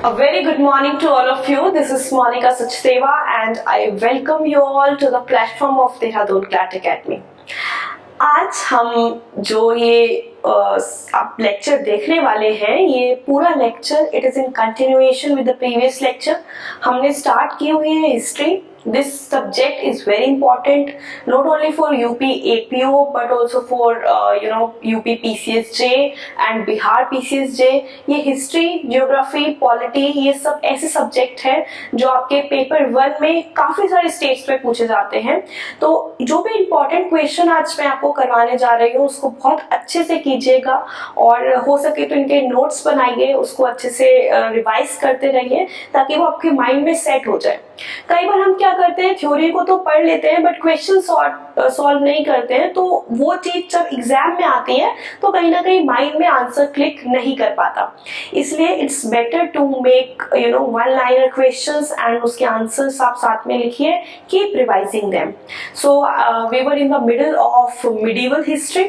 A very good morning to all of you. This is Monica Sachdeva and I welcome you all to the platform of Dehradun CLAT Academy. आज हम जो ये आप lecture देखने वाले हैं, ये पूरा lecture it is in continuation with the previous lecture. हमने स्टार्ट की हुई है history. This subject is very important not only for UP APO but also for UP PCSJ and Bihar PCSJ. ये हिस्ट्री, जियोग्राफी, पॉलिटी, ये सब ऐसे subject हैं जो आपके पेपर 1 में काफी सारे स्टेज पे पूछे जाते हैं. तो जो भी इम्पोर्टेंट क्वेश्चन आज मैं आपको करवाने जा रही हूँ उसको बहुत अच्छे से कीजिएगा और हो सके तो इनके नोट्स बनाइए, उसको अच्छे से रिवाइज करते रहिए ताकि वो आपके माइंड में सेट हो जाए. कई बार हम क्या करते हैं, थ्योरी को तो पढ़ लेते हैं बट क्वेश्चन सॉल्व नहीं करते हैं, तो वो चीज जब एग्जाम में आती है तो कहीं ना कहीं माइंड में आंसर क्लिक नहीं कर पाता. इसलिए it's better to make one liner questions and उसके आंसर्स आप साथ में लिखिए. Keep revising them. So we were in the middle of medieval history,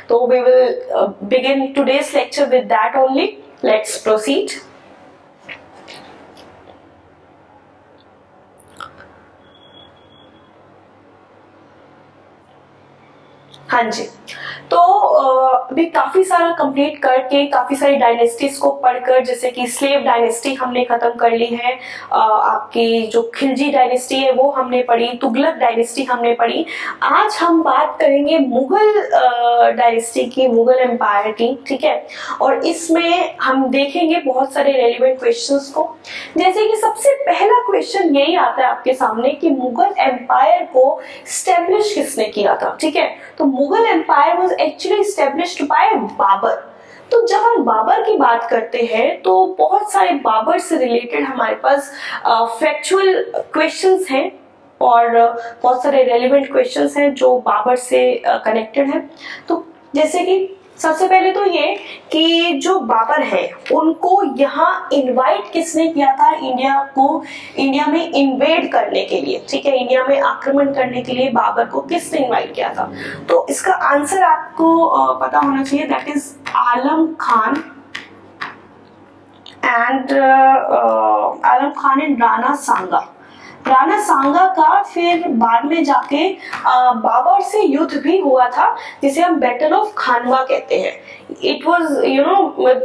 so we will begin today's lecture with that only. Let's proceed. हाँ जी, तो अभी काफी सारा कंप्लीट करके काफी सारी डायनेस्टीज को पढ़कर, जैसे कि स्लेव डायनेस्टी हमने खत्म कर ली है, आपकी जो खिलजी डायनेस्टी है वो हमने पढ़ी, तुगलक डायनेस्टी हमने पढ़ी. आज हम बात करेंगे मुगल डायनेस्टी की, मुगल एम्पायर की. ठीक है, और इसमें हम देखेंगे बहुत सारे रेलिवेंट क्वेश्चंस को. जैसे कि सबसे पहला क्वेश्चन यही आता है आपके सामने कि मुगल एम्पायर को स्टेब्लिश किसने किया था. ठीक है, तो Mughal empire was actually established by Babur. तो जब हम बाबर की बात करते हैं तो बहुत सारे बाबर से रिलेटेड हमारे पास फैक्चुअल क्वेश्चंस हैं और बहुत सारे रेलेवेंट क्वेश्चंस हैं जो बाबर से कनेक्टेड हैं. तो जैसे कि सबसे पहले तो ये कि जो बाबर है उनको यहाँ इनवाइट किसने किया था इंडिया में इन्वेड करने के लिए. ठीक है, इंडिया में आक्रमण करने के लिए बाबर को किसने इनवाइट किया था. तो इसका आंसर आपको पता होना चाहिए. That is Alam Khan and Rana Sanga. Rana Sanga का फिर बाद में जाके बाबर से युद्ध भी हुआ था जिसे हम बैटल ऑफ खानवा कहते हैं. It was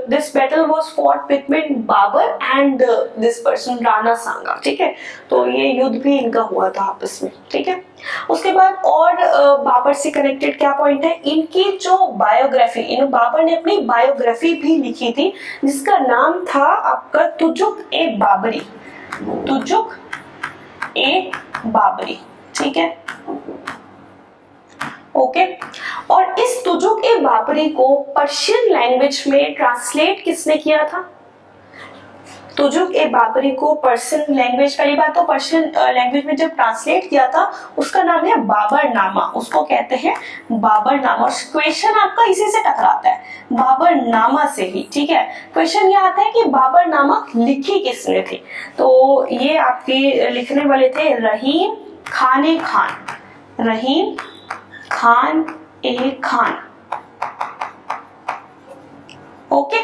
this battle was fought between Babur and this person Rana Sanga. ठीक है, तो ये युद्ध भी इनका हुआ था आपस में. ठीक है, उसके बाद और बाबर से कनेक्टेड क्या पॉइंट है, इनकी जो बायोग्राफी, बाबर ने अपनी बायोग्राफी भी लिखी थी जिसका नाम था आपका तुजुक ए बाबरी. तुजुक ए बाबरी. ठीक है, ओके. और इस तुजुक ए बाबरी को पर्शियन लैंग्वेज में ट्रांसलेट किसने किया था. तुजुक ए बाबरी को पर्शियन लैंग्वेज, पहली बात तो पर्शियन लैंग्वेज में जब ट्रांसलेट किया था उसका नाम है बाबरनामा. उसको कहते हैं बाबरनामा. और क्वेश्चन आपका इसी से टकराता है, बाबरनामा से ही. ठीक है, क्वेश्चन ये आता है कि बाबरनामा लिखी किसने थी. तो ये आपके लिखने वाले थे रहीम खान खान. रहीम खान ए खान. ओके,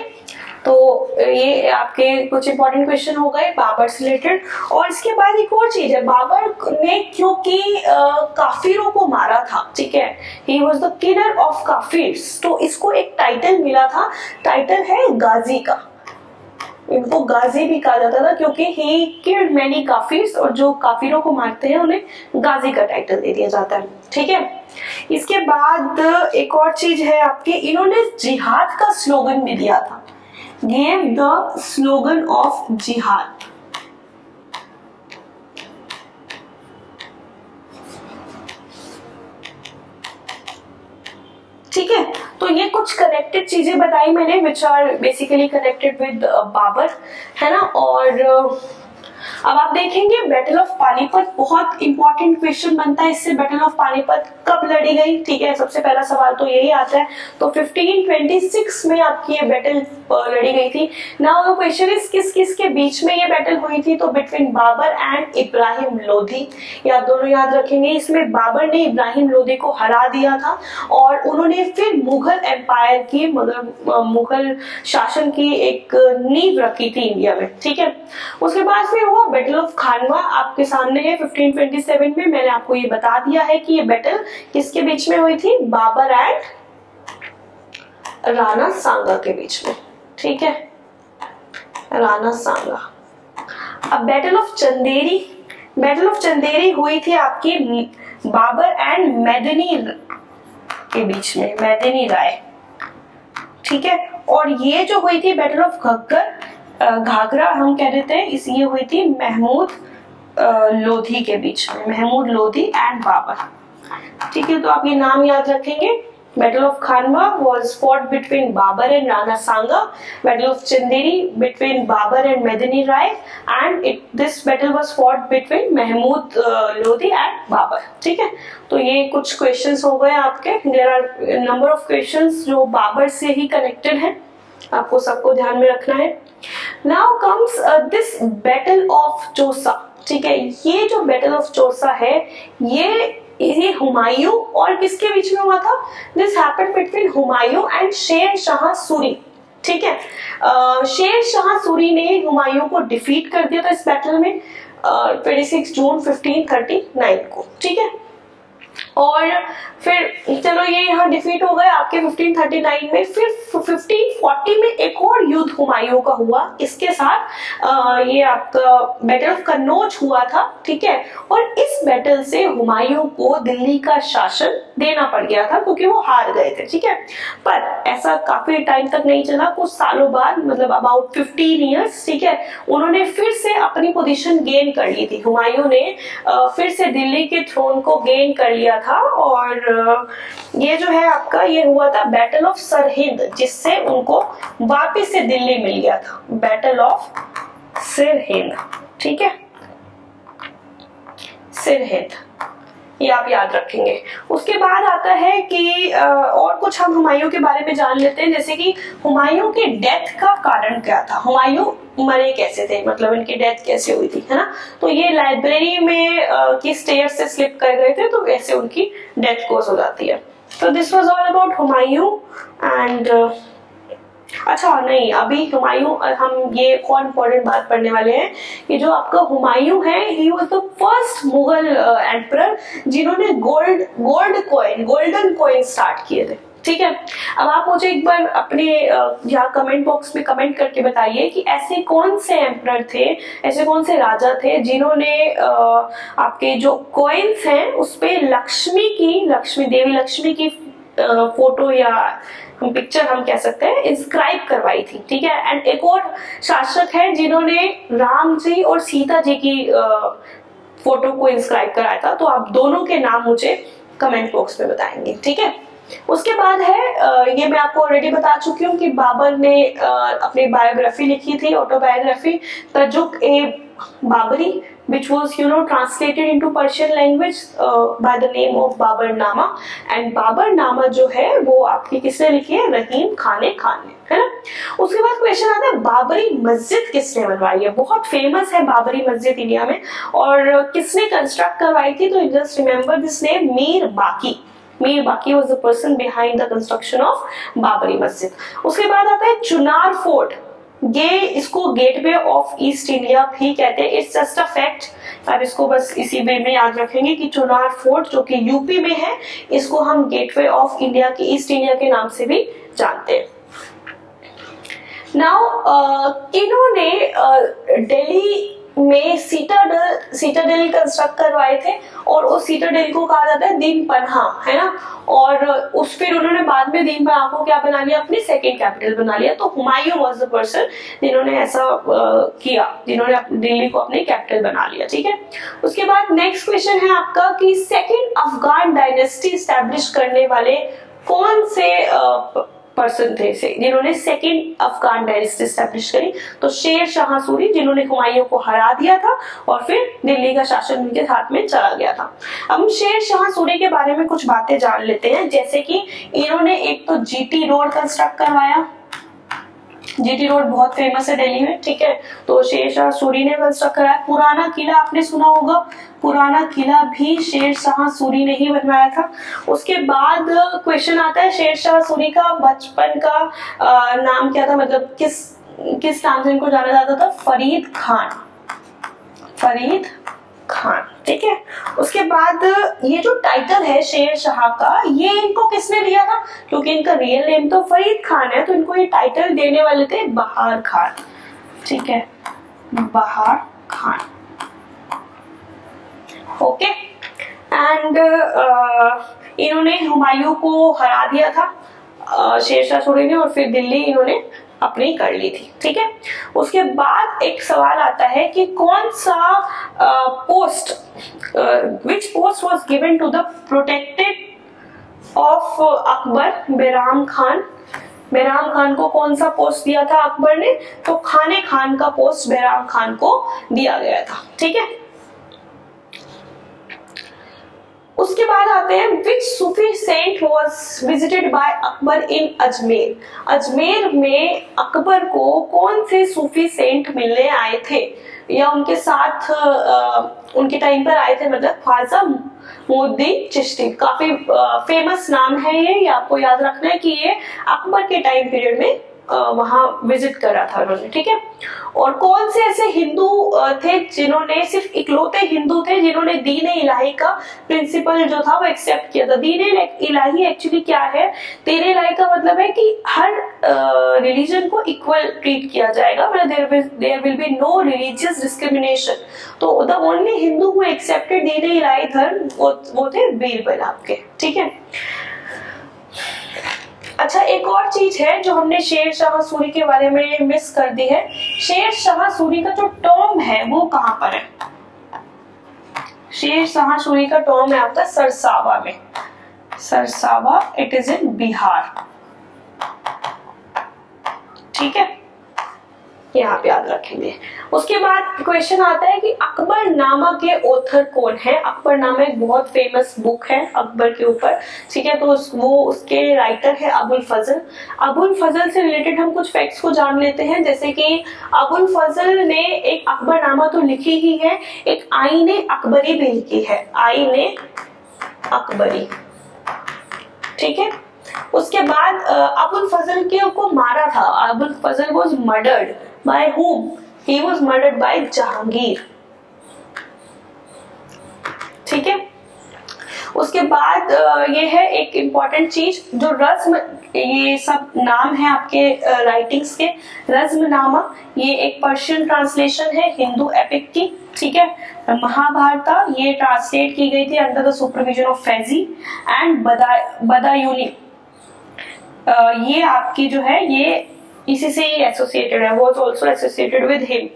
तो ये आपके कुछ इंपॉर्टेंट क्वेश्चन हो गए बाबर से रिलेटेड. और इसके बाद एक और चीज है, बाबर ने क्योंकि काफिरों को मारा था. ठीक है, he was the killer of kafirs. तो इसको एक टाइटल मिला था, टाइटल है गाजी का. इनको गाजी भी कहा जाता था क्योंकि ही किल्ड मैनी काफिर्स, और जो काफिरों को मारते हैं उन्हें गाजी का टाइटल दे दिया जाता है. ठीक है, इसके बाद एक और चीज है आपके, इन्होंने जिहाद का स्लोगन भी दिया था. gave the slogan of jihad. ठीक है, तो ये कुछ कनेक्टेड चीजें बताई मैंने which are basically connected with Babur, है ना. और अब आप देखेंगे बैटल ऑफ पानीपत बहुत इंपॉर्टेंट क्वेश्चन बनता है इससे। बैटल ऑफ पानीपत कब लड़ी गई, ठीक है, सबसे पहला सवाल तो यही आता है। तो 1526 में आपकी ये बैटल लड़ी गई थी। नाउ द क्वेश्चन इज किस किस के बीच में ये बैटल हुई थी, तो बिटवीन बाबर एंड इब्राहिम लोधी। ये आप दोनों याद रखेंगे। इसमें बाबर ने इब्राहिम लोधी को हरा दिया था और उन्होंने फिर मुगल एम्पायर की मुगल शासन की एक नींव रखी थी इंडिया में, ठीक है। उसके बाद फिर हुआ बैटल ऑफ खानवा, आपके सामने है 1527 में। मैंने आपको ये बता दिया है कि ये बैटल किसके बीच में हुई थी, बाबर एंड राणा सांगा के बीच में, ठीक है, राणा सांगा। अब battle of Chanderi, battle of Chanderi हुई थी आपकी बाबर एंड मेदिनी के बीच में, मेदिनी राय, ठीक है। और ये जो हुई थी बैटल ऑफ घाघरा हम कह देते हैं, इस ये हुई थी महमूद लोधी के बीच में, महमूद लोधी एंड बाबर, ठीक है। तो आप ये नाम याद रखेंगे। Battle of Khanwa was fought between Babur and Rana Sanga. Battle of Chanderi between Babur and Medini Rai, and this battle was fought between Mahmud Lodi and Babur. ठीक है, तो ये कुछ क्वेश्चंस हो गए आपके। There are number of questions जो बाबर से ही कनेक्टेड हैं, आपको सबको ध्यान में रखना है। Now comes this Battle of Chausa, ठीक है। ये जो बैटल ऑफ चौसा है ये हुमायूं और किसके बीच में हुआ था, this happened between Humayun and Sher Shah Suri, ठीक है। शेर शाह सूरी ने हुमायूं को डिफीट कर दिया था इस बैटल में 26 जून 1539 को, ठीक है। और फिर चलो ये यहाँ डिफीट हो गए आपके 1539 में। फिर 1540 में एक और युद्ध हुमायूं का हुआ, इसके साथ ये आपका बैटल ऑफ कन्नौज हुआ था, ठीक है। और इस बैटल से हुमायूं को दिल्ली का शासन देना पड़ गया था क्योंकि वो हार गए थे, ठीक है। पर ऐसा काफी टाइम तक नहीं चला, कुछ सालों बाद, मतलब अबाउट 15 ईयर्स, ठीक है, उन्होंने फिर से अपनी पोजीशन गेन कर ली थी। हुमायूं ने फिर से दिल्ली के थ्रोन को गेन कर लिया था। और ये जो है आपका, ये हुआ था बैटल ऑफ सरहिंद, जिससे उनको वापस से दिल्ली मिल गया था, बैटल ऑफ सरहिंद, ठीक है, सरहिंद, ये आप याद रखेंगे। उसके बाद आता है कि और कुछ हम हुमायूं के बारे में जान लेते हैं, जैसे कि हुमायूं के डेथ का कारण क्या था, हुमायूं मरे कैसे थे, मतलब इनकी डेथ कैसे हुई थी, है ना। तो ये लाइब्रेरी में की स्टेयर से स्लिप कर गए थे, तो ऐसे उनकी डेथ कोज हो जाती है। तो this was all about Humayun and अच्छा नहीं, अभी हुमायूं हम ये कौन इंपॉर्टेंट बात पढ़ने वाले हैं कि जो हुमायूं है, he was the first Mughal emperor जिन्होंने गोल्डन कॉइन स्टार्ट किए थे, ठीक है। अब आप मुझे एक बार अपने यहाँ कमेंट बॉक्स में कमेंट करके बताइए कि ऐसे कौन से एम्परर थे, ऐसे कौन से राजा थे जिन्होंने आपके जो कॉइन्स हैं उस पे देवी लक्ष्मी की फोटो या पिक्चर हम कह सकते हैं इंस्क्राइब करवाई थी, ठीक है। एंड एक और शासक है जिन्होंने राम जी और सीता जी की फोटो को इंस्क्राइब कराया था। तो आप दोनों के नाम मुझे कमेंट बॉक्स में बताएंगे, ठीक है। उसके बाद है ये मैं आपको ऑलरेडी बता चुकी हूँ कि बाबर ने अपनी बायोग्राफी लिखी थी, autobiography Tuzuk e Baburi, which was translated into Persian language by the name of Baburnama. And Baburnama जो है वो आपकी किसने लिखी है, रहीम खान ने, है ना। उसके बाद क्वेश्चन आता है बाबरी मस्जिद किसने बनवाई है, बहुत फेमस है बाबरी मस्जिद इंडिया में, और किसने कंस्ट्रक्ट करवाई थी, तो just remember this name, Mir बाकी was the person behind the construction of Babri मस्जिद। उसके बाद आता है चुनार फोर्ट, ये इसको गेटवे ऑफ ईस्ट इंडिया भी कहते हैं, इट्स जस्ट अ फैक्ट। आप इसको बस इसी वे में याद रखेंगे कि चुनार फोर्ट जो कि यूपी में है, इसको हम गेटवे ऑफ इंडिया की ईस्ट इंडिया के नाम से भी जानते हैं। नाउ इन्होंने दिल्ली में सीटाडेल कंस्ट्रक्ट करवाए थे, और उस सीटाडेल को कहा जाता है दीन पन्हा, है ना। और फिर उन्होंने बाद में दीन पन्हा को क्या बना लिया, अपनी सेकंड कैपिटल बना लिया। तो हुमायूं वाज द पर्सन जिन्होंने ऐसा किया, जिन्होंने दिल्ली को अपनी कैपिटल बना लिया, ठीक है। उसके बाद नेक्स्ट क्वेश्चन है आपका कि सेकंड अफगान डायनेस्टी स्टैब्लिश करने वाले कौन से पर्सन थे जिन्होंने सेकंड अफगान डायनेस्टी स्टैब्लिश करी। तो शेर शाह सूरी जिन्होंने हुमायूं को हरा दिया था और फिर दिल्ली का शासन उनके हाथ में चला गया था। अब हम शेर शाह सूरी के बारे में कुछ बातें जान लेते हैं, जैसे कि इन्होंने एक तो जीटी रोड कंस्ट्रक्ट करवाया। जीटी रोड बहुत फेमस है दिल्ली में, ठीक है। तो शेर शाह सूरी ने कंस्ट्रक्ट कराया। पुराना किला आपने सुना होगा, पुराना किला भी शेर शाह सूरी ने ही बनवाया था। उसके बाद क्वेश्चन आता है शेर शाह सूरी का बचपन का नाम क्या था, मतलब किस नाम से इनको जाना जाता था? फरीद खान, फरीद खान, ठीक है। उसके बाद ये जो टाइटल है शेर शाह का, ये इनको किसने दिया था? क्योंकि इनका रियल नेम तो फरीद खान है, तो इनको ये टाइटल देने वाले थे बहार खान, ठीक है, बहार खान, ओके। एंड इन्होंने हुमायूं को हरा दिया था शेर शाह सूरी ने, और फिर दिल्ली इन्होंने अपनी कर ली थी, ठीक है। उसके बाद एक सवाल आता है कि कौन सा post, which post was given to the protected of Akbar Bairam Khan? Bairam Khan को कौन सा पोस्ट दिया था अकबर ने? तो खाने खान का पोस्ट बैराम खान को दिया गया था, ठीक है। उसके बाद आते हैं which Sufi saint was visited by Akbar in Ajmer? Ajmer में अकबर को कौन से सूफी सेंट मिलने आए थे या उनके साथ उनके टाइम पर आए थे? मतलब ख्वाजा मोइनुद्दीन चिश्ती, काफी फेमस नाम है ये आपको याद रखना है कि ये अकबर के टाइम पीरियड में वहां विजिट करा था उन्होंने, ठीक है। और कौन से ऐसे हिंदू थे जिन्होंने, सिर्फ इकलौते हिंदू थे जिन्होंने दीन इलाही का प्रिंसिपल जो था वो एक्सेप्ट किया था? दीन इलाही एक्चुअली क्या है? दीन इलाही का मतलब है कि हर रिलीजन को इक्वल ट्रीट किया जाएगा, मतलब there will be no religious discrimination. तो the only Hindu who accepted Din Ilahi धर्म वो थे बीरबल आपके, ठीक है। अच्छा, एक और चीज है जो हमने शेर शाह सूरी के बारे में मिस कर दी है। शेर शाह सूरी का जो टॉम है वो कहां पर है? शेर शाह सूरी का टॉम है आपका सरसावा में, Sarsawa, it is in Bihar, ठीक है, यहाँ पे याद रखेंगे। उसके बाद क्वेश्चन आता है कि अकबरनामा के ऑथर कौन है? अकबरनामा एक बहुत फेमस बुक है अकबर के ऊपर, ठीक है। तो वो उसके राइटर है अबुल फजल। अबुल फजल से रिलेटेड हम कुछ फैक्ट्स को जान लेते हैं, जैसे कि अबुल फजल ने एक अकबरनामा तो लिखी ही है, एक आईने अकबरी भी लिखी है, आईने अकबरी, ठीक है। उसके बाद अबुल फजल को मारा था, Abul Fazl was murdered by whom? He was murdered by Jahangir, ठीक है। उसके बाद ये है एक इम्पॉर्टेंट चीज, जो रज्म, ये सब नाम है आपके राइटिंग्स के। रज्मनामा ये एक पर्शियन ट्रांसलेशन है हिंदू एपिक की, ठीक है। महाभारता ये ट्रांसलेट की गई थी under the supervision of Faizi and Badayuni, ये आपकी जो है ये इसी से ही एसोसिएटेड है, was also associated with him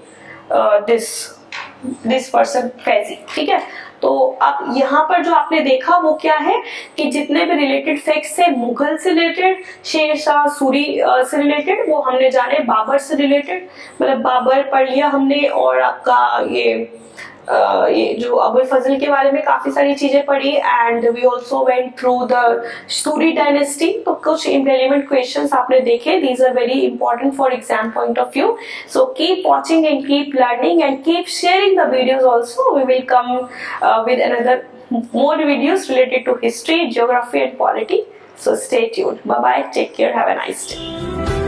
this person Faizi, ठीक है। तो अब यहाँ पर जो आपने देखा वो क्या है कि जितने भी रिलेटेड फैक्ट्स थे मुगल से रिलेटेड, शेर शाह सूरी से रिलेटेड, वो हमने जाने बाबर से रिलेटेड, मतलब बाबर पढ़ लिया हमने, और आपका ये जो अबुल फजल के बारे में काफी सारी चीजें पढ़ी, and we also went through the Suri dynasty. तो कुछ इम्पेलिमेंट क्वेश्चंस आपने देखे, these are very important for exam point of view. So keep watching and keep learning and keep sharing the videos also. We will come with another more videos related to history, geography and polity. So stay tuned. Bye bye, take care, have a nice day.